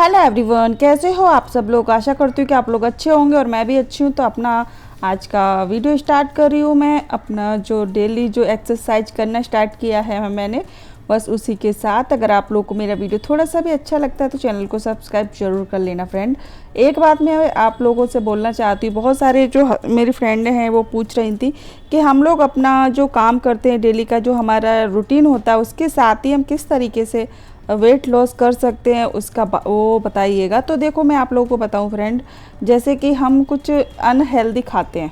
Hello everyone, कैसे हो आप सब लोग। आशा करती हूँ कि आप लोग अच्छे होंगे और मैं भी अच्छी हूँ। तो अपना आज का वीडियो स्टार्ट कर रही हूँ। मैं अपना जो डेली जो एक्सरसाइज करना स्टार्ट किया है मैंने, बस उसी के साथ अगर आप लोग को मेरा वीडियो थोड़ा सा भी अच्छा लगता है तो चैनल को सब्सक्राइब जरूर कर लेना फ्रेंड। एक बात मैं आप लोगों से बोलना चाहती हूँ, बहुत सारे जो मेरी फ्रेंड हैं वो पूछ रही थी कि हम लोग अपना जो काम करते हैं डेली का जो हमारा रूटीन होता है उसके साथ ही हम किस तरीके से वेट लॉस कर सकते हैं उसका वो बताइएगा। तो देखो मैं आप लोगों को बताऊं फ्रेंड, जैसे कि हम कुछ अनहेल्दी खाते हैं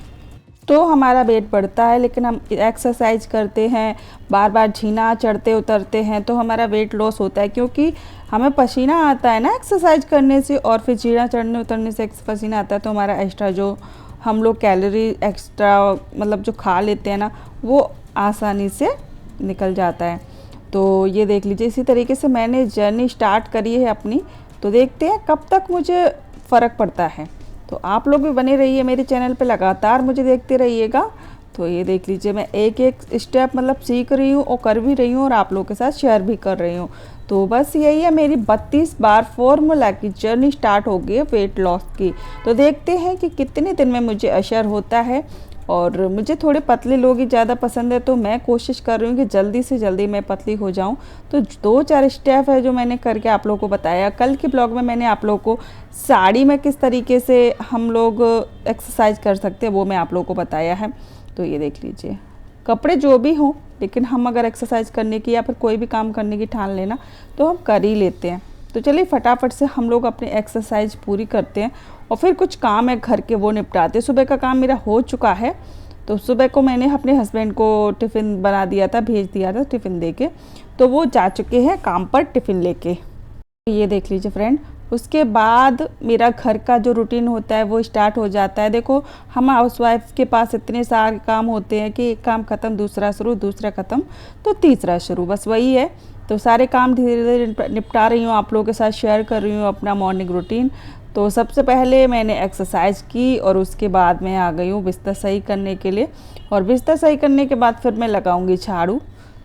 तो हमारा वेट बढ़ता है, लेकिन हम एक्सरसाइज करते हैं, बार बार जीना चढ़ते उतरते हैं तो हमारा वेट लॉस होता है, क्योंकि हमें पसीना आता है ना एक्सरसाइज करने से, और फिर जीना चढ़ने उतरने से पसीना आता है तो हमारा एक्स्ट्रा जो हम लोग कैलोरी एक्स्ट्रा मतलब जो खा लेते हैं ना वो आसानी से निकल जाता है। तो ये देख लीजिए, इसी तरीके से मैंने जर्नी स्टार्ट करी है अपनी, तो देखते हैं कब तक मुझे फ़र्क पड़ता है। तो आप लोग भी बने रहिए मेरे चैनल पे, लगातार मुझे देखते रहिएगा। तो ये देख लीजिए, मैं एक एक स्टेप मतलब सीख रही हूँ और कर भी रही हूँ और आप लोगों के साथ शेयर भी कर रही हूँ। तो बस यही है, मेरी 32 बार फॉर्मूला की जर्नी स्टार्ट हो गई है वेट लॉस की। तो देखते हैं कि कितने दिन में मुझे असर होता है। और मुझे थोड़े पतले लोग ही ज़्यादा पसंद है, तो मैं कोशिश कर रही हूँ कि जल्दी से जल्दी मैं पतली हो जाऊँ। तो 2-4 स्टेप है जो मैंने करके आप लोगों को बताया। कल के ब्लॉग में मैंने आप लोगों को साड़ी में किस तरीके से हम लोग एक्सरसाइज कर सकते हैं वो मैं आप लोगों को बताया है। तो ये देख लीजिए, कपड़े जो भी हों, लेकिन हम अगर एक्सरसाइज करने की या फिर कोई भी काम करने की ठान लेना तो हम कर ही लेते हैं। तो चलिए फटाफट से हम लोग अपनी एक्सरसाइज पूरी करते हैं और फिर कुछ काम है घर के वो निपटाते हैं। सुबह का काम मेरा हो चुका है, तो सुबह को मैंने अपने हस्बैंड को टिफ़िन बना दिया था, भेज दिया था टिफ़िन देके, तो वो जा चुके हैं काम पर टिफ़िन लेके। ये देख लीजिए फ्रेंड, उसके बाद मेरा घर का जो रूटीन होता है वो स्टार्ट हो जाता है। देखो हम हाउसवाइफ के पास इतने सारे काम होते हैं कि एक काम ख़त्म दूसरा शुरू, दूसरा ख़त्म तो तीसरा शुरू, बस वही है। तो सारे काम धीरे धीरे निपटा रही हूँ, आप लोगों के साथ शेयर कर रही हूँ अपना मॉर्निंग रूटीन। तो सबसे पहले मैंने एक्सरसाइज की और उसके बाद मैं आ गई हूँ बिस्तर सही करने के लिए, और बिस्तर सही करने के बाद फिर मैं लगाऊंगी झाड़ू।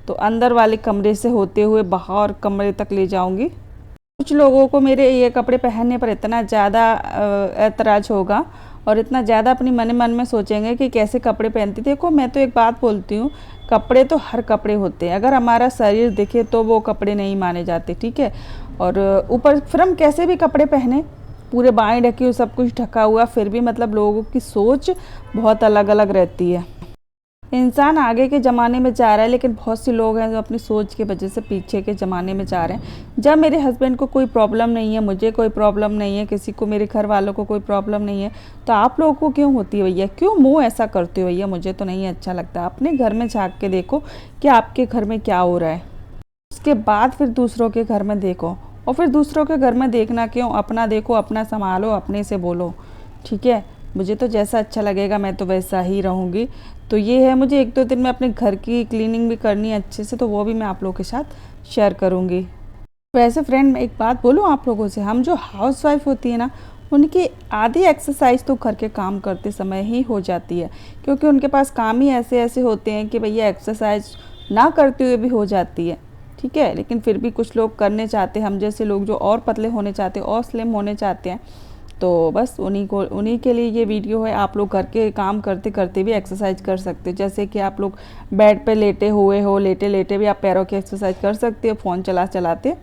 तो अंदर वाले कमरे से होते हुए बाहर कमरे तक ले जाऊंगी। कुछ लोगों को मेरे ये कपड़े पहनने पर इतना ज़्यादा ऐतराज़ होगा और इतना ज़्यादा अपनी मन में सोचेंगे कि कैसे कपड़े पहनती। देखो मैं तो एक बात बोलती हूँ, कपड़े तो हर कपड़े होते हैं, अगर हमारा शरीर दिखे तो वो कपड़े नहीं माने जाते, ठीक है। और ऊपर फिर हम कैसे भी कपड़े पहने, पूरे बाएं ढके हुए सब कुछ ढका हुआ, फिर भी मतलब लोगों की सोच बहुत अलग अलग रहती है। इंसान आगे के ज़माने में जा रहा है, लेकिन बहुत से लोग हैं जो अपनी सोच की वजह से पीछे के ज़माने में जा रहे हैं। जब मेरे हस्बैंड को कोई प्रॉब्लम नहीं है, मुझे कोई प्रॉब्लम नहीं है, किसी को मेरे घर वालों को कोई प्रॉब्लम नहीं है, तो आप लोगों को क्यों होती है भैया, क्यों मुँह ऐसा करते हो भैया, मुझे तो नहीं अच्छा लगता। अपने घर में झाँक के देखो कि आपके घर में क्या हो रहा है, उसके बाद फिर दूसरों के घर में देखो, और फिर दूसरों के घर में देखना क्यों, अपना देखो, अपना संभालो, अपने से बोलो, ठीक है। मुझे तो जैसा अच्छा लगेगा मैं तो वैसा ही रहूँगी। तो ये है, मुझे 1-2 दिन में अपने घर की क्लीनिंग भी करनी है अच्छे से, तो वो भी मैं आप लोगों के साथ शेयर करूँगी। वैसे फ्रेंड मैं एक बात बोलूँ आप लोगों से, हम जो हाउसवाइफ होती है ना उनकी आधी एक्सरसाइज तो घर के काम करते समय ही हो जाती है, क्योंकि उनके पास काम ही ऐसे ऐसे होते हैं कि भैया एक्सरसाइज ना करते हुए भी हो जाती है, ठीक है। लेकिन फिर भी कुछ लोग करने चाहते हैं, हम जैसे लोग जो और पतले होने चाहते हैं और स्लिम होने चाहते हैं, तो बस उन्हीं के लिए ये वीडियो है। आप लोग घर के काम करते करते भी एक्सरसाइज कर सकते हो, जैसे कि आप लोग बेड पे लेटे हुए हो, लेटे लेटे भी आप पैरों की एक्सरसाइज कर सकते हो, फ़ोन चलाते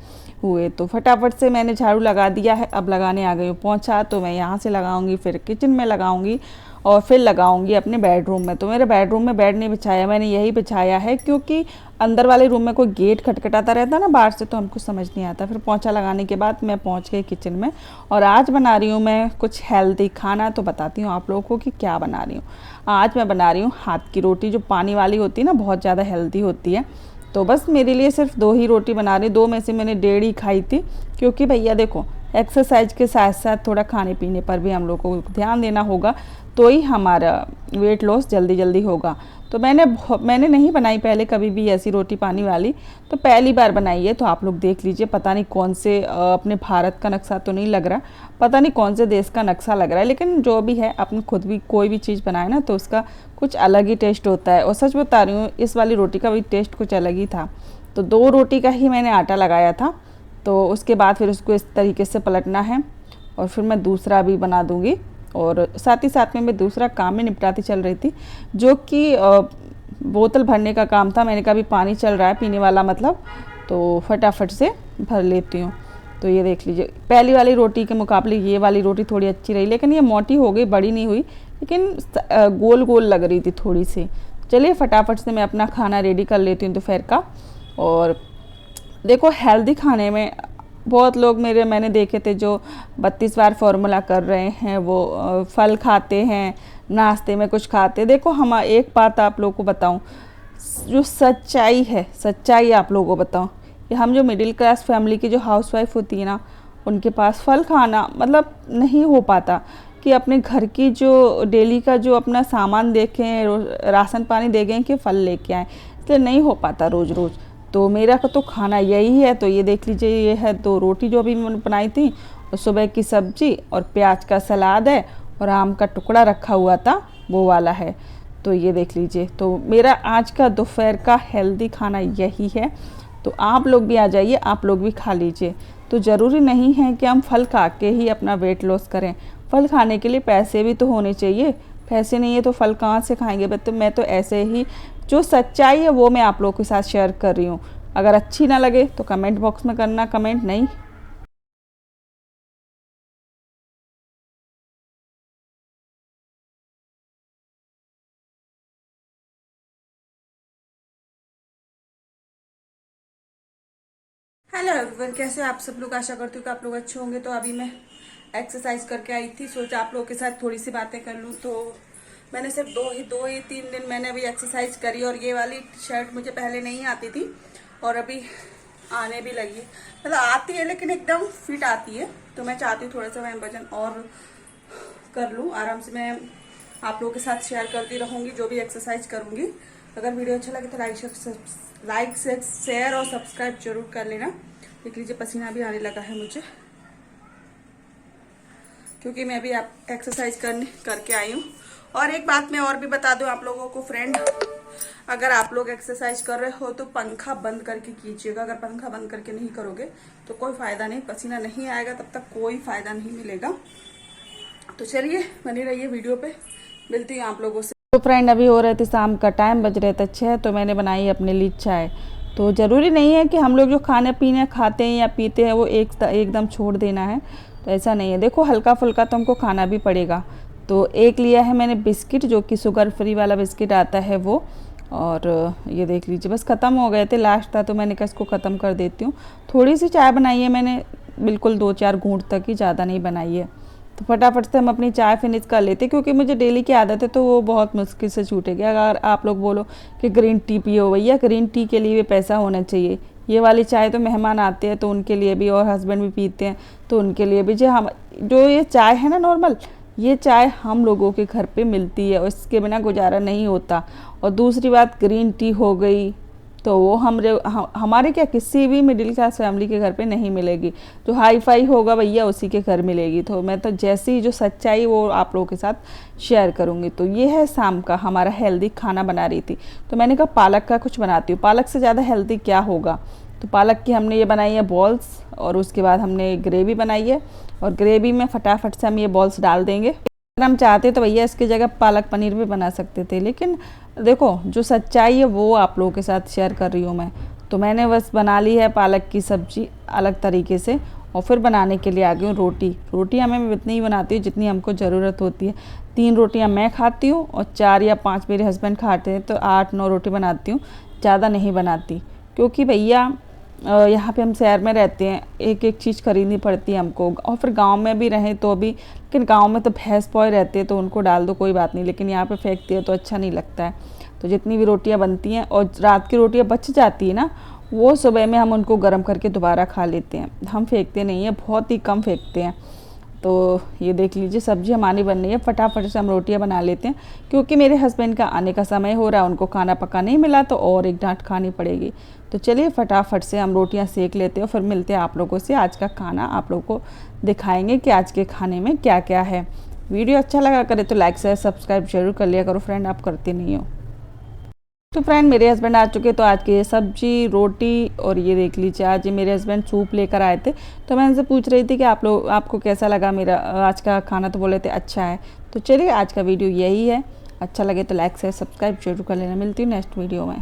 हुए। तो फटाफट से मैंने झाड़ू लगा दिया है, अब लगाने आ गई हूँ पोंछा। तो मैं यहाँ से लगाऊंगी, फिर किचन में लगाऊंगी और फिर लगाऊंगी अपने बेडरूम में। तो मेरे बेडरूम में बेड नहीं बिछाया, मैंने यही बिछाया है क्योंकि अंदर वाले रूम में कोई गेट खटखटाता रहता है ना बाहर से, तो हमको समझ नहीं आता। फिर पोंछा लगाने के बाद मैं पहुंच गई किचन में, और आज बना रही हूँ मैं कुछ हेल्दी खाना। तो बताती हूँ आप लोगों को कि क्या बना रही हूँ। आज मैं बना रही हूँ हाथ की रोटी, जो पानी वाली होती है ना, बहुत ज़्यादा हेल्दी होती है। तो बस मेरे लिए सिर्फ 2 ही रोटी बना रही, 2 में से मैंने 1.5 ही खाई थी, क्योंकि भैया देखो एक्सरसाइज के साथ साथ थोड़ा खाने पीने पर भी हम लोग को ध्यान देना होगा, तो ही हमारा वेट लॉस जल्दी जल्दी होगा। तो मैंने नहीं बनाई पहले कभी भी ऐसी रोटी पानी वाली, तो पहली बार बनाई है। तो आप लोग देख लीजिए, पता नहीं कौन से अपने भारत का नक्शा तो नहीं लग रहा, पता नहीं कौन से देश का नक्शा लग रहा है, लेकिन जो भी है अपने खुद भी कोई भी चीज़ बनाए ना तो उसका कुछ अलग ही टेस्ट होता है। और सच बता रही हूँ, इस वाली रोटी का भी टेस्ट कुछ अलग ही था। तो 2 रोटी का ही मैंने आटा लगाया था, तो उसके बाद फिर उसको इस तरीके से पलटना है और फिर मैं दूसरा भी बना दूँगी। और साथ ही साथ में मैं दूसरा काम में निपटाती चल रही थी, जो कि बोतल भरने का काम था। मैंने कहा अभी पानी चल रहा है पीने वाला, मतलब तो फटाफट से भर लेती हूँ। तो ये देख लीजिए, पहली वाली रोटी के मुकाबले ये वाली रोटी थोड़ी अच्छी रही, लेकिन ये मोटी हो गई, बड़ी नहीं हुई, लेकिन गोल गोल लग रही थी थोड़ी सी। चलिए फटाफट से मैं अपना खाना रेडी कर लेती हूँ दोपहर का। और देखो हेल्दी खाने में बहुत लोग मैंने देखे थे जो 32 बार फार्मूला कर रहे हैं, वो फल खाते हैं, नाश्ते में कुछ खाते। देखो हम एक बात आप लोगों को बताऊं, जो सच्चाई है, सच्चाई आप लोगों को बताऊं, कि हम जो मिडिल क्लास फैमिली की जो हाउसवाइफ होती है ना, उनके पास फल खाना मतलब नहीं हो पाता कि अपने घर की जो डेली का जो अपना सामान देखें, राशन पानी देखें कि फल लेके आएँ, इसलिए नहीं हो पाता रोज़ रोज़। तो मेरा का तो खाना यही है। तो ये देख लीजिए, ये है 2 रोटी जो अभी मैंने बनाई थी, और सुबह की सब्जी और प्याज का सलाद है, और आम का टुकड़ा रखा हुआ था वो वाला है। तो ये देख लीजिए, तो मेरा आज का दोपहर का हेल्दी खाना यही है। तो आप लोग भी आ जाइए, आप लोग भी खा लीजिए। तो ज़रूरी नहीं है कि हम फल खा के ही अपना वेट लॉस करें, फल खाने के लिए पैसे भी तो होने चाहिए। पैसे नहीं है तो फल कहाँ से खाएंगे। तो मैं तो ऐसे ही जो सच्चाई है वो मैं आप लोगों के साथ शेयर कर रही हूँ। अगर अच्छी ना लगे तो कमेंट बॉक्स में करना कमेंट, नहीं हेलो एवरीवन, कैसे आप सब लोग। आशा करती हूँ कि आप लोग अच्छे होंगे। तो अभी मैं एक्सरसाइज करके आई थी, सोचा आप लोगों के साथ थोड़ी सी बातें कर लूँ। तो मैंने सिर्फ 3 दिन मैंने अभी एक्सरसाइज करी, और ये वाली शर्ट मुझे पहले नहीं आती थी और अभी आने भी लगी। मतलब आती है लेकिन एकदम फिट आती है। तो मैं चाहती हूँ थोड़ा सा मैं वजन और कर लूँ आराम से। मैं आप लोगों के साथ शेयर करती रहूँगी जो भी एक्सरसाइज करूँगी। अगर वीडियो अच्छा लगे तो लाइक शेयर और सब्सक्राइब जरूर कर लेना। देख लीजिए पसीना भी आने लगा है मुझे, क्योंकि मैं अभी एक्सरसाइज करके आई हूँ। और एक बात मैं और भी बता दूँ आप लोगों को फ्रेंड, अगर आप लोग एक्सरसाइज कर रहे हो तो पंखा बंद करके कीजिएगा। अगर पंखा बंद करके नहीं करोगे तो कोई फायदा नहीं, पसीना नहीं आएगा, तब तक कोई फायदा नहीं मिलेगा। तो चलिए बनी रहिए वीडियो पे, मिलती हूँ आप लोगों से। तो फ्रेंड अभी हो रहे थे शाम का टाइम, बज रहे थे 6, तो मैंने बनाई अपने लिए चाय। तो ज़रूरी नहीं है कि हम लोग जो खाने पीने खाते हैं या पीते हैं वो एकदम छोड़ देना है, तो ऐसा नहीं है। देखो हल्का फुल्का तो हमको खाना भी पड़ेगा। तो एक लिया है मैंने बिस्किट, जो कि शुगर फ्री वाला बिस्किट आता है वो। और ये देख लीजिए बस ख़त्म हो गए थे, लास्ट था तो मैंने कहा इसको ख़त्म कर देती हूँ। थोड़ी सी चाय बनाई है मैंने, बिल्कुल 2-4 घूंट तक ही, ज़्यादा नहीं बनाई है। तो फटाफट से हम अपनी चाय फिनिश कर लेते, क्योंकि मुझे डेली की आदत है तो वो बहुत मुश्किल से छूटेगी। अगर आप लोग बोलो कि ग्रीन टी पियो, भैया ग्रीन टी के लिए भी पैसा होना चाहिए। ये वाली चाय तो मेहमान आते हैं तो उनके लिए भी, और हस्बैंड भी पीते हैं तो उनके लिए भी। जो ये चाय है ना नॉर्मल, ये चाय हम लोगों के घर पे मिलती है और इसके बिना गुजारा नहीं होता। और दूसरी बात ग्रीन टी हो गई, तो वो हमारे क्या किसी भी मिडिल क्लास फैमिली के घर पे नहीं मिलेगी। जो हाई फाई होगा भैया उसी के घर मिलेगी। तो मैं तो जैसी जो सच्चाई वो आप लोगों के साथ शेयर करूँगी। तो ये है शाम का हमारा हेल्दी खाना बना रही थी। तो मैंने कहा पालक का कुछ बनाती हूँ, पालक से ज़्यादा हेल्दी क्या होगा। तो पालक की हमने ये बनाई है बॉल्स, और उसके बाद हमने ग्रेवी बनाई है, और ग्रेवी में फटाफट से हम ये बॉल्स डाल देंगे। अगर हम चाहते तो भैया इसकी जगह पालक पनीर भी बना सकते थे, लेकिन देखो जो सच्चाई है वो आप लोगों के साथ शेयर कर रही हूँ मैं। तो मैंने बस बना ली है पालक की सब्ज़ी अलग तरीके से, और फिर बनाने के लिए आ गई हूँ रोटी। रोटियाँ मैं इतनी ही बनाती हूँ जितनी हमको ज़रूरत होती है। 3 रोटियाँ मैं खाती हूँ और 4 या 5 मेरे हस्बैंड खाते हैं, तो 8-9 रोटी बनाती हूँ, ज़्यादा नहीं बनाती। क्योंकि भैया यहाँ पे हम शहर में रहते हैं, एक एक चीज़ खरीदनी पड़ती है हमको। और फिर गांव में भी रहें तो भी, लेकिन गांव में तो भैंस पौए रहते हैं तो उनको डाल दो कोई बात नहीं, लेकिन यहाँ पे फेंकती है तो अच्छा नहीं लगता है। तो जितनी भी रोटियाँ बनती हैं और रात की रोटियाँ बच जाती है ना, वो सुबह में हम उनको गर्म करके दोबारा खा लेते हैं, हम फेंकते नहीं हैं, बहुत ही कम फेंकते हैं। तो ये देख लीजिए सब्जी हमारी बन रही है, फटाफट से हम रोटियां बना लेते हैं, क्योंकि मेरे हस्बैंड का आने का समय हो रहा है, उनको खाना पका नहीं मिला तो और एक डांट खानी पड़ेगी। तो चलिए फटाफट से हम रोटियां सेक लेते हैं, फिर मिलते हैं आप लोगों से। आज का खाना आप लोगों को दिखाएंगे कि आज के खाने में क्या क्या है। वीडियो अच्छा लगा करे तो लाइक शेयर सब्सक्राइब जरूर कर लिया करो फ्रेंड, आप करते नहीं हो। तो फ्रेंड मेरे हस्बैंड आ चुके, तो आज की सब्जी रोटी और ये देख लीजिए, आज ये मेरे हस्बैंड सूप लेकर आए थे। तो मैं उनसे पूछ रही थी कि आपको कैसा लगा मेरा आज का खाना, तो बोले थे अच्छा है। तो चलिए आज का वीडियो यही है, अच्छा लगे तो लाइक शेयर सब्सक्राइब जरूर कर लेना। मिलती हूँ नेक्स्ट वीडियो में।